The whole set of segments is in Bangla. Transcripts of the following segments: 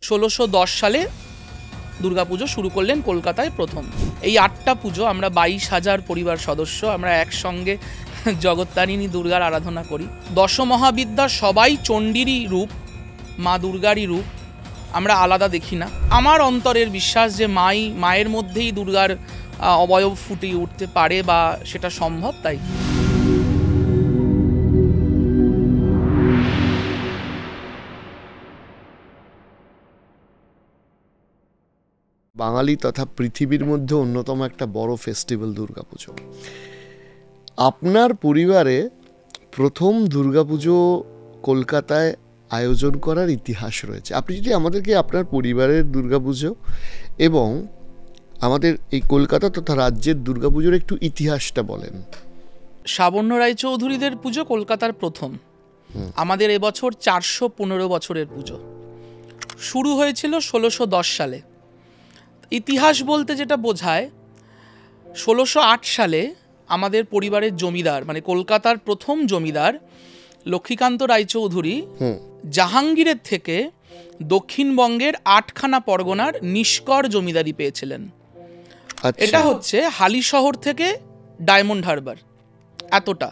1610 সালে দুর্গাপুজো শুরু করলেন কলকাতায় প্রথম। এই 8টা পুজো আমরা 22,000 পরিবার সদস্য আমরা একসঙ্গে জগত্তারিণী দুর্গার আরাধনা করি। দশমহাবিদ্যার সবাই চণ্ডীরই রূপ, মা দুর্গারই রূপ, আমরা আলাদা দেখি না। আমার অন্তরের বিশ্বাস যে মায়ের মধ্যেই দুর্গার অবয়ব ফুটিয়ে উঠতে পারে বা সেটা সম্ভব। তাই বাঙালি তথা পৃথিবীর মধ্যে অন্যতম একটা বড় ফেস্টিভ্যাল দুর্গাপুজো। আপনার পরিবারে প্রথম দুর্গাপুজো কলকাতায় আয়োজন করার ইতিহাস রয়েছে। আপনি যদি আমাদেরকে আপনার পরিবারের দুর্গাপুজো এবং আমাদের এই কলকাতা তথা রাজ্যের দুর্গাপুজোর একটু ইতিহাসটা বলেন। সাবর্ণ রায়চৌধুরীদের পুজো কলকাতার প্রথম। আমাদের এবছর 415 বছরের পুজো। শুরু হয়েছিল 1610 সালে। ইতিহাস বলতে যেটা বোঝায়, 1608 সালে আমাদের পরিবারের জমিদার মানে কলকাতার প্রথম জমিদার লক্ষ্মীকান্ত রায়চৌধুরী জাহাঙ্গীরের থেকে দক্ষিণবঙ্গের 8খানা পরগনার নিষ্কর জমিদারি পেয়েছিলেন। এটা হচ্ছে হালিশহর থেকে ডায়মন্ড হারবার, এতটা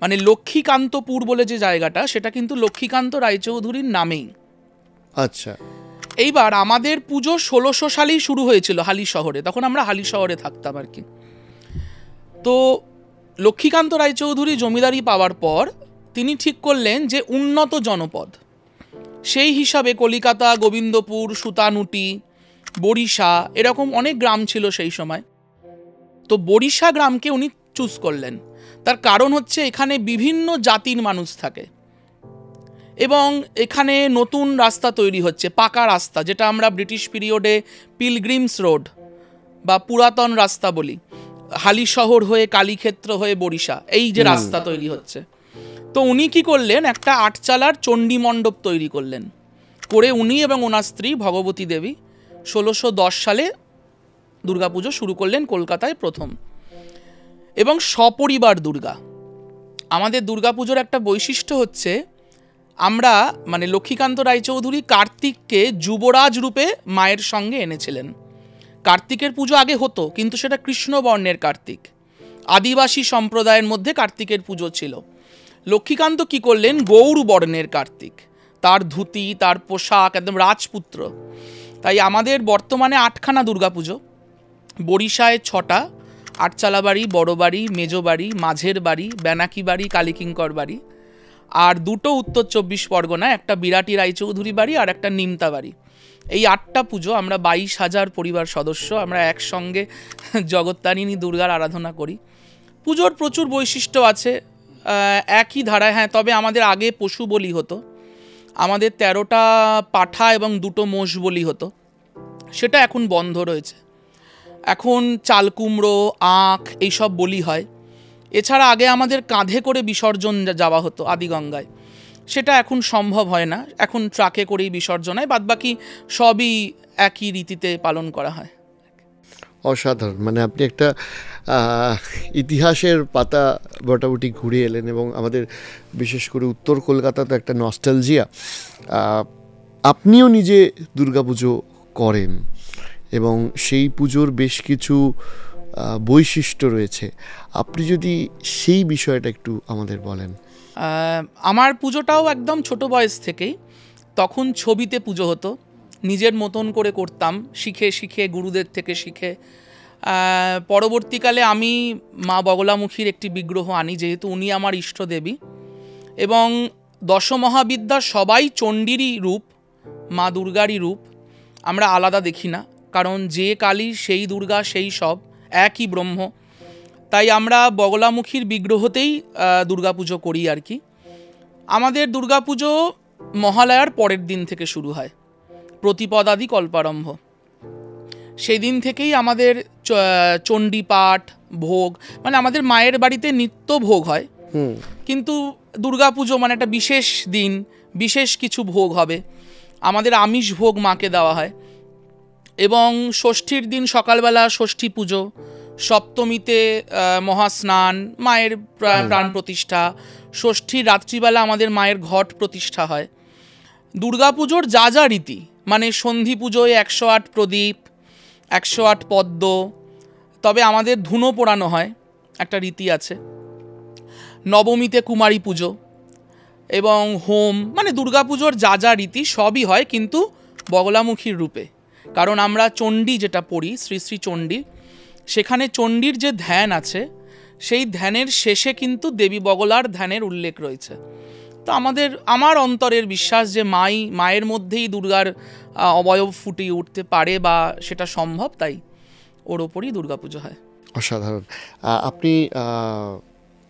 মানে লক্ষ্মীকান্তপুর বলে যে জায়গাটা, সেটা কিন্তু লক্ষ্মীকান্ত রায়চৌধুরীর নামেই। আচ্ছা, এইবার আমাদের পুজো 1600 সালেই শুরু হয়েছিল হালিশহরে, তখন আমরা হালিশহরে থাকতাম আর কি। তো লক্ষ্মীকান্ত রায়চৌধুরী জমিদারি পাওয়ার পর তিনি ঠিক করলেন যে উন্নত জনপদ, সেই হিসাবে কলিকাতা, গোবিন্দপুর, সুতানুটি, বরিশা এরকম অনেক গ্রাম ছিল সেই সময়। তো বরিশা গ্রামকে উনি চুজ করলেন। তার কারণ হচ্ছে এখানে বিভিন্ন জাতির মানুষ থাকে এবং এখানে নতুন রাস্তা তৈরি হচ্ছে, পাকা রাস্তা, যেটা আমরা ব্রিটিশ পিরিয়ডে পিলগ্রিমস রোড বা পুরাতন রাস্তা বলি। হালিশহর হয়ে কালীক্ষেত্র হয়ে বরিশা, এই যে রাস্তা তৈরি হচ্ছে। তো উনি কি করলেন, একটা 8 চালার চণ্ডী মণ্ডপ তৈরি করলেন। করে উনি এবং ওনার স্ত্রী ভগবতী দেবী 1610 সালে দুর্গাপুজো শুরু করলেন কলকাতায় প্রথম, এবং সপরিবার দুর্গা। আমাদের দুর্গাপুজোর একটা বৈশিষ্ট্য হচ্ছে আমরা মানে লক্ষ্মীকান্ত রায়চৌধুরী কার্তিককে যুবরাজ রূপে মায়ের সঙ্গে এনেছিলেন। কার্তিকের পুজো আগে হতো, কিন্তু সেটা কৃষ্ণবর্ণের কার্তিক, আদিবাসী সম্প্রদায়ের মধ্যে কার্তিকের পুজো ছিল। লক্ষ্মীকান্ত কি করলেন, গৌর বর্ণের কার্তিক, তার ধুতি, তার পোশাক একদম রাজপুত্র। তাই আমাদের বর্তমানে 8খানা দুর্গাপুজো, বরিশায় 6টা, আটচালা বাড়ি, বড় বাড়ি, মেজো বাড়ি, মাঝের বাড়ি, বেনাকি বাড়ি, কালীকিঙ্কর বাড়ি, আর 2টো উত্তর 24 পরগনায়, একটা বিরাটি রায়চৌধুরী বাড়ি আর একটা নিমতা বাড়ি। এই 8টা পুজো আমরা 22,000 পরিবার সদস্য আমরা একসঙ্গে জগত্তারিণী দুর্গার আরাধনা করি। পুজোর প্রচুর বৈশিষ্ট্য আছে একই ধারায়। হ্যাঁ, তবে আমাদের আগে পশু বলি হতো, আমাদের 13টা পাঠা এবং 2টো মোষ বলি হতো, সেটা এখন বন্ধ রয়েছে। এখন চাল কুমড়ো, আখ এইসব বলি হয়। এছাড়া আগে আমাদের কাঁধে করে বিসর্জন যাওয়া হতো আদিগঙ্গায়, সেটা এখন সম্ভব হয় না, এখন ট্রাকে করেই বিসর্জন হয়। বাদবাকি সবই একই রীতিতে পালন করা হয়। অসাধারণ, মানে আপনি একটা ইতিহাসের পাতা মোটামুটি ঘুরে এলেন এবং আমাদের বিশেষ করে উত্তর কলকাতাতে একটা নস্টালজিয়া। আপনিও নিজে দুর্গাপুজো করেন এবং সেই পুজোর বেশ কিছু বৈশিষ্ট্য রয়েছে। আপনি যদি সেই বিষয়টা একটু আমাদের বলেন। আমার পুজোটাও একদম ছোট বয়স থেকেই, তখন ছবিতে পুজো হতো, নিজের মতন করে করতাম, শিখে শিখে গুরুদের থেকে শিখে। পরবর্তীকালে আমি মা বগলামুখীর একটি বিগ্রহ আনি, যেহেতু উনি আমার ইষ্টদেবী, এবং দশমহাবিদ্যার সবাই চণ্ডীরই রূপ, মা দুর্গারই রূপ, আমরা আলাদা দেখি না। কারণ যে কালী সেই দুর্গা সেই সব, একই ব্রহ্ম। তাই আমরা বগলামুখীর বিগ্রহতেই দুর্গাপুজো করি আর কি। আমাদের দুর্গাপুজো মহালয়ার পরের দিন থেকে শুরু হয়, প্রতিপদাদি কল্পারম্ভ। সেই দিন থেকেই আমাদের চণ্ডী পাঠ, ভোগ, মানে আমাদের মায়ের বাড়িতে নিত্য ভোগ হয়, কিন্তু দুর্গাপুজো মানে একটা বিশেষ দিন, বিশেষ কিছু ভোগ হবে। আমাদের আমিষ ভোগ মাকে দেওয়া হয়, এবং ষষ্ঠীর দিন সকালবেলা ষষ্ঠী পুজো, সপ্তমীতে মহাস্নান, মায়ের প্রাণ প্রতিষ্ঠা, ষষ্ঠীর রাত্রিবেলা আমাদের মায়ের ঘট প্রতিষ্ঠা হয়। দুর্গাপুজোর যা যা রীতি মানে সন্ধি পুজোয় 108 প্রদীপ, 108 পদ্ম, তবে আমাদের ধুনো পোড়ানো হয়, একটা রীতি আছে। নবমীতে কুমারী পুজো এবং হোম, মানে দুর্গাপুজোর যা যা রীতি সবই হয়, কিন্তু বগলামুখীর রূপে। কারণ আমরা চণ্ডী যেটা পড়ি, শ্রী শ্রী চণ্ডী, সেখানে চণ্ডীর যে ধ্যান আছে সেই ধ্যানের শেষে কিন্তু দেবী বগলার ধ্যানের উল্লেখ রয়েছে। তো আমার অন্তরের বিশ্বাস যে মায়ের মধ্যেই দুর্গার অবয়ব ফুটিয়ে উঠতে পারে বা সেটা সম্ভব, তাই ওর ওপরই দুর্গাপুজো হয়। অসাধারণ। আপনি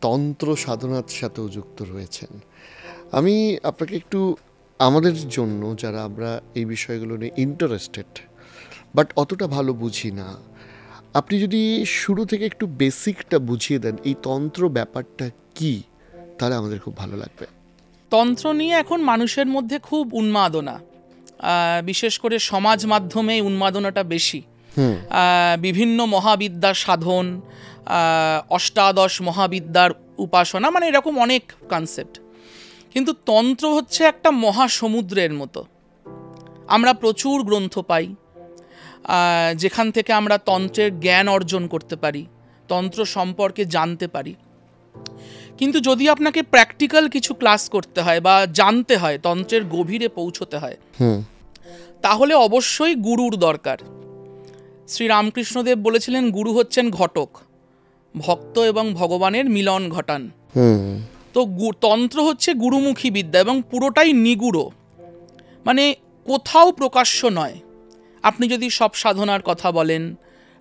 তন্ত্র সাধনার সাথেও যুক্ত রয়েছেন। আমি আপনাকে একটু, আমাদের জন্য যারা আমরা এই বিষয়গুলো নিয়ে ইন্টারেস্টেড বাট অতটা ভালো বুঝি না, আপনি যদি শুরু থেকে একটু বেসিকটা বুঝিয়ে দেন এই তন্ত্র ব্যাপারটা কি, তাহলে আমাদের খুব ভালো লাগবে। তন্ত্র নিয়ে এখন মানুষের মধ্যে খুব উন্মাদনা, বিশেষ করে সমাজ মাধ্যমে উন্মাদনাটা বেশি। বিভিন্ন মহাবিদ্যা সাধন, অষ্টাদশ মহাবিদ্যার উপাসনা, মানে এরকম অনেক কনসেপ্ট। কিন্তু তন্ত্র হচ্ছে একটা মহাসমুদ্রের মতো। আমরা প্রচুর গ্রন্থ পাই যেখান থেকে আমরা তন্ত্রের জ্ঞান অর্জন করতে পারি, তন্ত্র সম্পর্কে জানতে পারি। কিন্তু যদি আপনাকে প্র্যাকটিক্যাল কিছু ক্লাস করতে হয় বা জানতে হয়, তন্ত্রের গভীরে পৌঁছতে হয়, তাহলে অবশ্যই গুরুর দরকার। শ্রী রামকৃষ্ণদেব বলেছিলেন, গুরু হচ্ছেন ঘটক, ভক্ত এবং ভগবানের মিলন ঘটান। তো তন্ত্র হচ্ছে গুরুমুখী বিদ্যা এবং পুরোটাই নিগুড়ো, মানে কোথাও প্রকাশ্য নয়। আপনি যদি সব সাধনার কথা বলেন,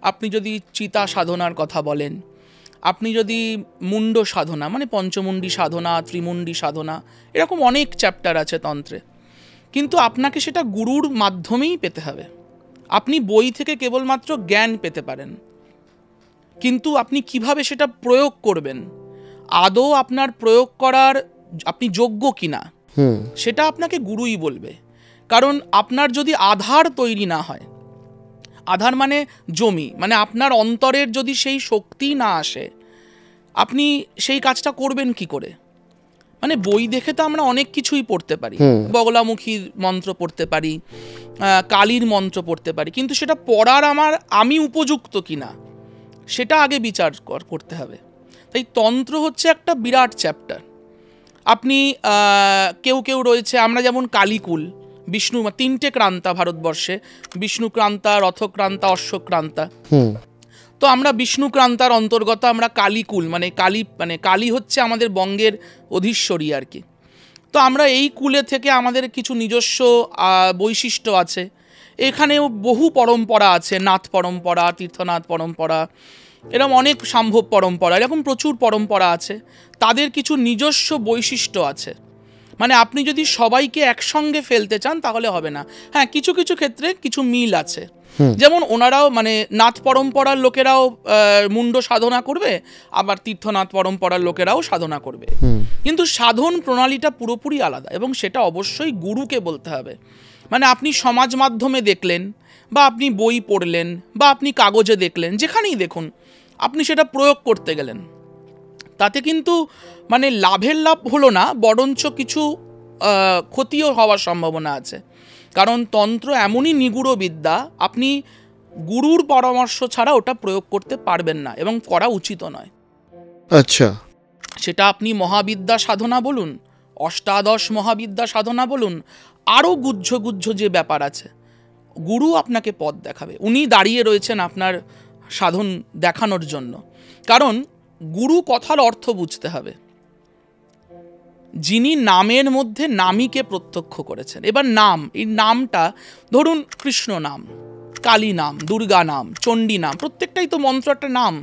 আপনি যদি চিতা সাধনার কথা বলেন, আপনি যদি মুন্ড সাধনা, মানে পঞ্চমুণ্ডী সাধনা, ত্রিমুণ্ডী সাধনা, এরকম অনেক চ্যাপ্টার আছে তন্ত্রে, কিন্তু আপনাকে সেটা গুরুর মাধ্যমেই পেতে হবে। আপনি বই থেকে কেবলমাত্র জ্ঞান পেতে পারেন, কিন্তু আপনি কিভাবে সেটা প্রয়োগ করবেন, আদৌ আপনার প্রয়োগ করার আপনি যোগ্য কিনা, সেটা আপনাকে গুরুই বলবে। কারণ আপনার যদি আধার তৈরি না হয়, আধার মানে জমি, মানে আপনার অন্তরের যদি সেই শক্তি না আসে, আপনি সেই কাজটা করবেন কি করে? মানে বই দেখে তো আমরা অনেক কিছুই পড়তে পারি, বগলামুখীর মন্ত্র পড়তে পারি, কালীর মন্ত্র পড়তে পারি, কিন্তু সেটা পড়ার আমি উপযুক্ত কিনা সেটা আগে বিচার করতে হবে। তাই তন্ত্র হচ্ছে একটা বিরাট চ্যাপ্টার। আপনি কেউ রয়েছে, আমরা যেমন কালীকুল, বিষ্ণু 3টে ক্রান্তা ভারতবর্ষে, বিষ্ণুক্রান্তা, রথক্রান্তা, অশ্বক্রান্তা। তো আমরা বিষ্ণুক্রান্তার অন্তর্গত আমরা কালীকুল, মানে কালী হচ্ছে আমাদের বঙ্গের অধীশ্বরী আর কি। তো আমরা এই কুলে থেকে আমাদের কিছু নিজস্ব বৈশিষ্ট্য আছে। এখানেও বহু পরম্পরা আছে, নাথ পরম্পরা, তীর্থনাথ পরম্পরা, এরকম অনেক সম্ভব পরম্পরা, এরকম প্রচুর পরম্পরা আছে। তাদের কিছু নিজস্ব বৈশিষ্ট্য আছে। মানে আপনি যদি সবাইকে একসঙ্গে ফেলতে চান তাহলে হবে না। হ্যাঁ, কিছু কিছু ক্ষেত্রে কিছু মিল আছে, যেমন ওনারাও, মানে নাথ পরম্পরার লোকেরাও মুন্ড সাধনা করবে, আবার তীর্থনাথ পরম্পরার লোকেরাও সাধনা করবে, কিন্তু সাধন প্রণালীটা পুরোপুরি আলাদা, এবং সেটা অবশ্যই গুরুকে বলতে হবে। মানে আপনি সমাজ মাধ্যমে দেখলেন, বা আপনি বই পড়লেন, বা আপনি কাগজে দেখলেন, যেখানেই দেখুন, আপনি সেটা প্রয়োগ করতে গেলেন, তাতে কিন্তু মানে লাভ হলো না, বরঞ্চ কিছু ক্ষতিও হওয়ার সম্ভাবনা আছে। কারণ তন্ত্র এমনই নিগুড় বিদ্যা, আপনি গুরুর পরামর্শ ছাড়া ওটা প্রয়োগ করতে পারবেন না, এবং করা উচিত নয়। আচ্ছা, সেটা আপনি মহাবিদ্যা সাধনা বলুন, অষ্টাদশ মহাবিদ্যা সাধনা বলুন, আরও গুজ্জ যে ব্যাপার আছে, গুরু আপনাকে পথ দেখাবে। উনি দাঁড়িয়ে রয়েছেন আপনার সাধন দেখানোর জন্য। কারণ গুরু কথার অর্থ বুঝতে হবে। যিনি নামের মধ্যে নামীকে প্রত্যক্ষ করেছেন, এবার নাম, এই নামটা ধরুন কৃষ্ণ নাম, কালী নাম, দুর্গা নাম, চণ্ডী নাম, প্রত্যেকটাই তো মন্ত্র একটা নাম।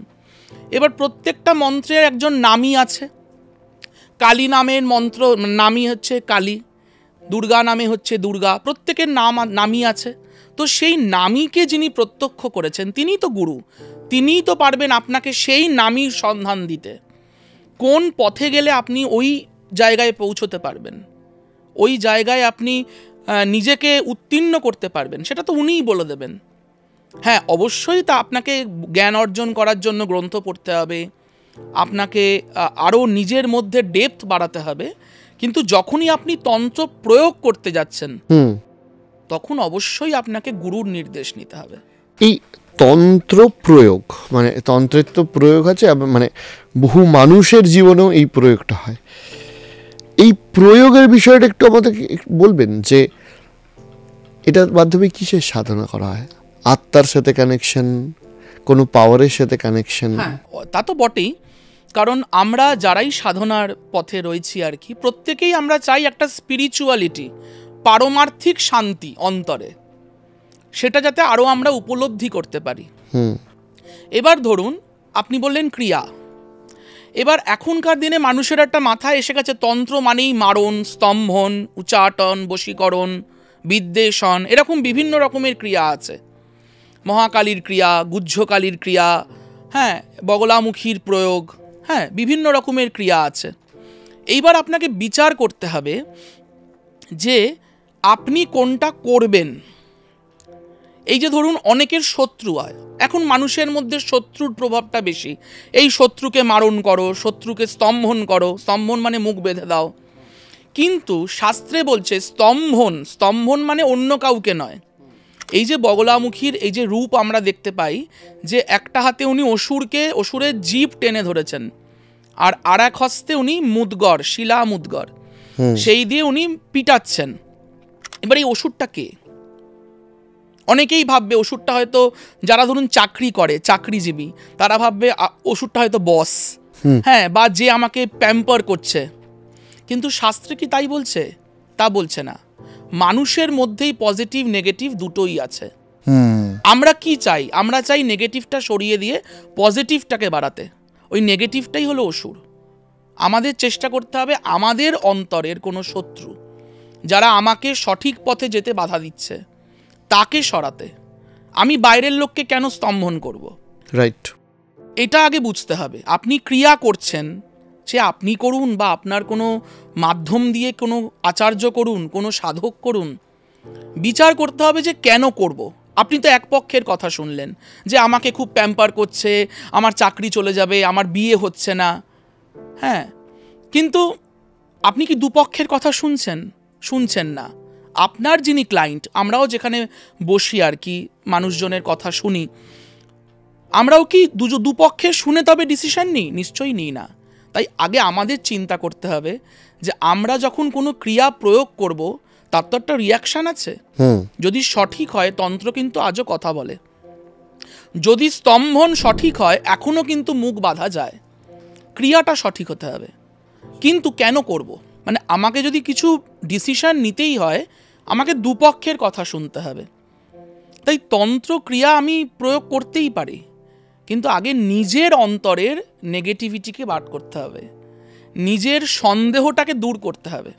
এবার প্রত্যেকটা মন্ত্রের একজন নামী আছে। কালী নামের মন্ত্র নামী হচ্ছে কালী, দুর্গা নামে হচ্ছে দুর্গা, প্রত্যেকের নামী আছে। তো সেই নামীকে যিনি প্রত্যক্ষ করেছেন তিনিই তো গুরু, তিনিই তো পারবেন আপনাকে সেই নামীর সন্ধান দিতে। কোন পথে গেলে আপনি ওই জায়গায় পৌঁছতে পারবেন, ওই জায়গায় আপনি নিজেকে উত্তীর্ণ করতে পারবেন, সেটা তো উনিই বলে দেবেন। হ্যাঁ, অবশ্যই তা আপনাকে জ্ঞান অর্জন করার জন্য গ্রন্থ পড়তে হবে, আপনাকে আরও নিজের মধ্যে ডেপথ বাড়াতে হবে, কিন্তু যখনই আপনি তন্ত্র প্রয়োগ করতে যাচ্ছেন, তখন অবশ্যই আপনাকে গুরুর নির্দেশ নিতে হবে। এই তন্ত্র প্রয়োগ, মানে তন্ত্রের তো প্রয়োগ আছে, মানে বহু মানুষের জীবনেও এই প্রয়োগটা হয়। এই প্রয়োগের বিষয়টা একটু আমাদের বলবেন যে এটার মাধ্যমে কিসের সাধনা করা হয়? আত্মার সাথে কানেকশন, কোনো পাওয়ারের সাথে কানেকশন? হ্যাঁ, তা তো বটেই, কারণ আমরা যারাই সাধনার পথে রয়েছি আর কি, প্রত্যেকেই আমরা চাই একটা স্পিরিচুয়ালিটি, পারমার্থিক শান্তি অন্তরে, সেটা যাতে আরও আমরা উপলব্ধি করতে পারি। এবার ধরুন আপনি বললেন ক্রিয়া, এবার এখনকার দিনে মানুষের একটা মাথায় এসে গেছে তন্ত্র মানেই মারণ, স্তম্ভন, উচ্চাটন, বশীকরণ, বিদ্বেষণ, এরকম বিভিন্ন রকমের ক্রিয়া আছে। মহাকালীর ক্রিয়া, গুহ্যকালীর ক্রিয়া, হ্যাঁ, বগলামুখীর প্রয়োগ, হ্যাঁ, বিভিন্ন রকমের ক্রিয়া আছে। এইবার আপনাকে বিচার করতে হবে যে আপনি কোনটা করবেন। এই যে ধরুন অনেকের শত্রু হয়, এখন মানুষের মধ্যে শত্রুর প্রভাবটা বেশি। এই শত্রুকে মারণ করো, শত্রুকে স্তম্ভন করো, স্তম্ভন মানে মুখ বেঁধে দাও। কিন্তু শাস্ত্রে বলছে স্তম্ভন মানে অন্য কাউকে নয়। এই যে বগলামুখীর এই যে রূপ আমরা দেখতে পাই, যে একটা হাতে উনি অসুরের জিভ টেনে ধরেছেন, আর এক হস্তে উনি মুদগর, শিলা মুদগর, সেই দিয়ে উনি পিটাচ্ছেন। এবার এই অসুরটা কে? অনেকেই ভাববে অসুরটা হয়তো যারা ধরুন চাকরি করে, চাকরিজীবী, তারা ভাববে অসুরটা হয়তো বস, হ্যাঁ, বা যে আমাকে প্যাম্পার করছে। কিন্তু শাস্ত্রে কি তাই বলছে? তা বলছে না। মানুষের মধ্যেই পজিটিভ নেগেটিভ দুটোই আছে। আমরা কি চাই? আমরা চাই নেগেটিভটা সরিয়ে দিয়ে পজিটিভটাকে বাড়াতে। ওই নেগেটিভটাই হলো অসুর। আমাদের চেষ্টা করতে হবে আমাদের অন্তরের কোনো শত্রু যারা আমাকে সঠিক পথে যেতে বাধা দিচ্ছে তাকে সরাতে। আমি বাইরের লোককে কেন স্তম্ভন করব? রাইট, এটা আগে বুঝতে হবে। আপনি ক্রিয়া করছেন, সে আপনি করুন বা আপনার কোনো মাধ্যম দিয়ে কোনো আচার্য করুন, কোনো সাধক করুন, বিচার করতে হবে যে কেন করব। আপনি তো এক পক্ষের কথা শুনলেন যে আমাকে খুব প্যাম্পার করছে, আমার চাকরি চলে যাবে, আমার বিয়ে হচ্ছে না, হ্যাঁ, কিন্তু আপনি কি দুপক্ষের কথা শুনছেন না। আপনার যিনি ক্লায়েন্ট, আমরাও যেখানে বসি আর কি, মানুষজনের কথা শুনি, আমরাও কি দুপক্ষের শুনে তবে ডিসিশন নিই? নিশ্চয়ই নিই না। তাই আগে আমাদের চিন্তা করতে হবে যে আমরা যখন কোনো ক্রিয়া প্রয়োগ করব তার তো একটা রিয়াকশান আছে। যদি সঠিক হয়, তন্ত্র কিন্তু আজও কথা বলে, যদি স্তম্ভন সঠিক হয় এখনও কিন্তু মুখ বাঁধা যায়। ক্রিয়াটা সঠিক হতে হবে। কিন্তু কেন করব? মানে আমাকে যদি কিছু ডিসিশন নিতেই হয়, আমাকে দুপক্ষের কথা শুনতে হবে। তাই তন্ত্র ক্রিয়া আমি প্রয়োগ করতেই পারি, কিন্তু আগে নিজের অন্তরের নেগেটিভিটিকে বার করতে হবে, নিজের সন্দেহটাকে দূর করতে হবে।